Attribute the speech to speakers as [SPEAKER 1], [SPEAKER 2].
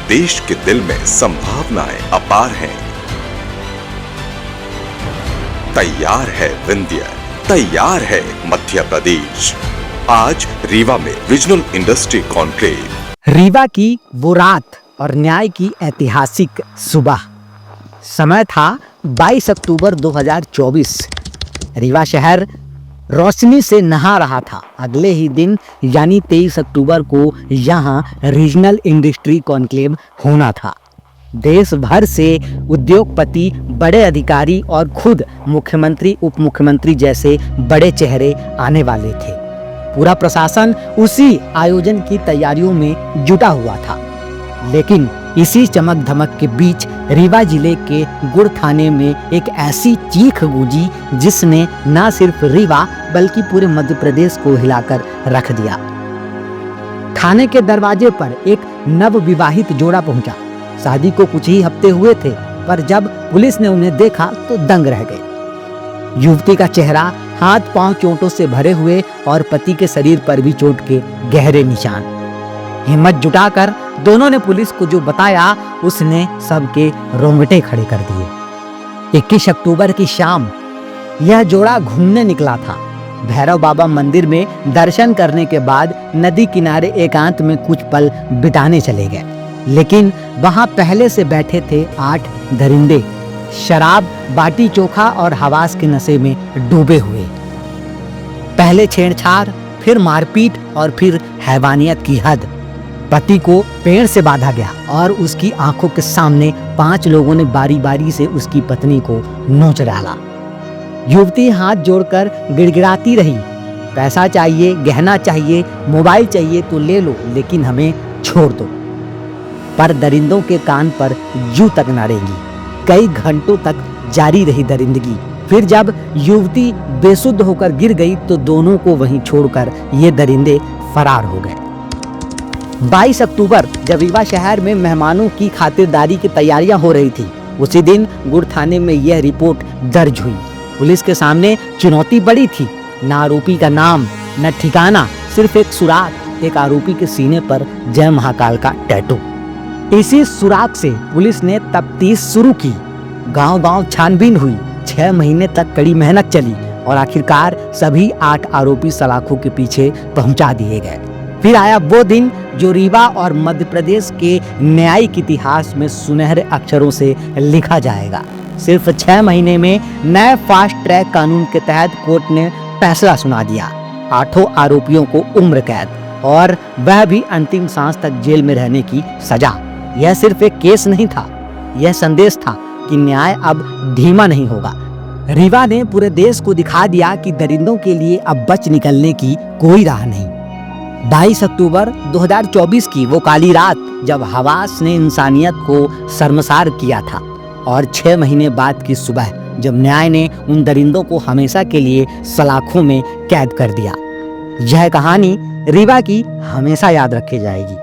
[SPEAKER 1] देश के दिल में संभावनाएं अपार हैं। तैयार है विंध्य, तैयार है मध्य प्रदेश। आज रीवा में रीजनल इंडस्ट्री कॉन्क्लेव।
[SPEAKER 2] रीवा की वो रात और न्याय की ऐतिहासिक सुबह। समय था 22 अक्टूबर 2024। रीवा शहर रोशनी से नहा रहा था। अगले ही दिन यानी 23 अक्टूबर को यहाँ रीजनल इंडस्ट्री कॉन्क्लेव होना था। देश भर से उद्योगपति, बड़े अधिकारी और खुद मुख्यमंत्री, उप मुख्यमंत्री जैसे बड़े चेहरे आने वाले थे। पूरा प्रशासन उसी आयोजन की तैयारियों में जुटा हुआ था। लेकिन इसी चमक धमक के बीच रीवा जिले के गुड़ थाने में एक ऐसी चीख गूंजी जिसने न सिर्फ रीवा बल्कि पूरे मध्य प्रदेश को हिलाकर रख दिया। थाने के दरवाजे पर एक नवविवाहित जोड़ा पहुंचा। शादी को कुछ ही हफ्ते हुए थे, पर जब पुलिस ने उन्हें देखा तो दंग रह गए। युवती का चेहरा हाथ पांव चोटों से भरे हुए और पति के शरीर पर भी चोट के गहरे निशान। हिम्मत जुटाकर दोनों ने पुलिस को जो बताया उसने सबके रोंगटे खड़े कर दिए। 21 अक्टूबर की शाम यह जोड़ा घूमने निकला था। भैरव बाबा मंदिर में दर्शन करने के बाद नदी किनारे एकांत में कुछ पल बिताने चले गए। लेकिन वहां पहले से बैठे थे 8 दरिंदे, शराब, बाटी चोखा और हवास के नशे में डूबे हुए। पहले छेड़छाड़, फिर मारपीट और फिर हैवानियत की हद। पति को पेड़ से बांधा गया और उसकी आंखों के सामने 5 लोगों ने बारी बारी से उसकी पत्नी को नोच डाला। युवती हाथ जोड़कर गिड़गिड़ाती रही, पैसा चाहिए, गहना चाहिए, मोबाइल चाहिए तो ले लो, लेकिन हमें छोड़ दो। पर दरिंदों के कान पर जू तक न रेंगी। कई घंटों तक जारी रही दरिंदगी। फिर जब युवती बेसुध होकर गिर गई तो दोनों को वहीं छोड़कर ये दरिंदे फरार हो गए। 22 अक्टूबर जब रीवा शहर में मेहमानों की खातिरदारी की तैयारियां हो रही थी, उसी दिन गुड़ थाने में यह रिपोर्ट दर्ज हुई। पुलिस के सामने चुनौती बड़ी थी। न आरोपी का नाम, न ठिकाना, सिर्फ एक सुराग, एक आरोपी के सीने पर जय महाकाल का टैटू। इसी सुराग से पुलिस ने तफ्तीश शुरू की। गांव-गांव छानबीन हुई। 6 महीने तक कड़ी मेहनत चली और आखिरकार सभी 8 आरोपी सलाखों के पीछे पहुंचा दिए गए। फिर आया वो दिन जो रीवा और मध्य प्रदेश के न्यायिक इतिहास में सुनहरे अक्षरों से लिखा जाएगा। सिर्फ 6 महीने में नए फास्ट ट्रैक कानून के तहत कोर्ट ने फैसला सुना दिया। 8 आरोपियों को उम्र कैद और वह भी अंतिम सांस तक जेल में रहने की सजा। यह सिर्फ एक केस नहीं था, यह संदेश था कि न्याय अब धीमा नहीं होगा। रीवा ने पूरे देश को दिखा दिया कि दरिंदों के लिए अब बच निकलने की कोई राह नहीं। 22 अक्टूबर 2024 की वो काली रात जब हवास ने इंसानियत को शर्मसार किया था, और 6 महीने बाद की सुबह जब न्याय ने उन दरिंदों को हमेशा के लिए सलाखों में कैद कर दिया। यह कहानी रीवा की हमेशा याद रखी जाएगी।